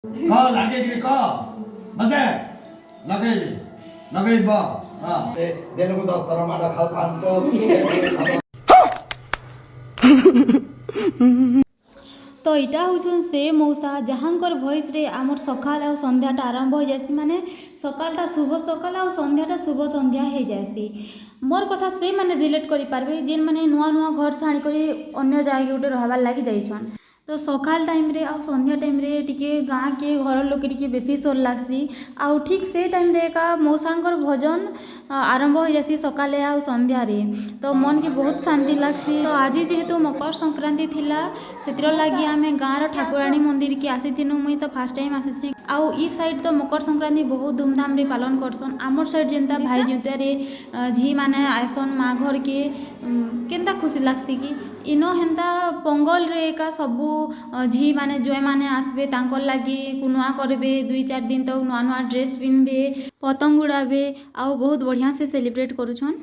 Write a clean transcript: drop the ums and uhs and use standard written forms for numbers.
क लागे कि क बसे लगेबी लगेब हां देन को 10 तरह माडा खाओ काम को तो इटा हूँ से मौसा जहाँकर भॉइस रे आमर सकाल आ संध्याटा आरंभ हो जासी माने सकालटा शुभ सकाल आ संध्याटा शुभ संध्या हो जासी मोर कथा से माने रिलेट करि पारबे जेन माने नुआ नुआ घर छाणी करी अन्य जगह गोटे रहबार लगी जाइछन तो सकाल टाइम रे आ संध्या टाइम रे टिके गाँ के घर लोक टिके बेसी सोर लागसी आउ ठीक से टाइम रे का मौसांकर भजन आरंभ हो जासी सकाले आ संध्या रे तो मन के बहुत शांति लागसी तो आज जेहेतु मकर संक्रांति थिला सेतिर लागी आमे गाँव रो ठाकुराणी मंदिर के आसीथिनु मुई तो फर्स्ट टाइम आसीछि आउ ई साइड तो मकर संक्रांति बहुत धूमधाम रे पालन करसन आमर साइड जेनता भाई जुते रे झी माने आइसन माँ घर के केनता खुशी लागसी कि इनो हेन्ता पोंगल रे का सबू झी माने जोय माने आसबे तांकर लागी कुनुआ करबे 2-4 दिन तक नुआ नुआ ड्रेस पिनबे पतंग उड़ाबे आउ बहुत बढ़िया से सेलिब्रेट करूछन।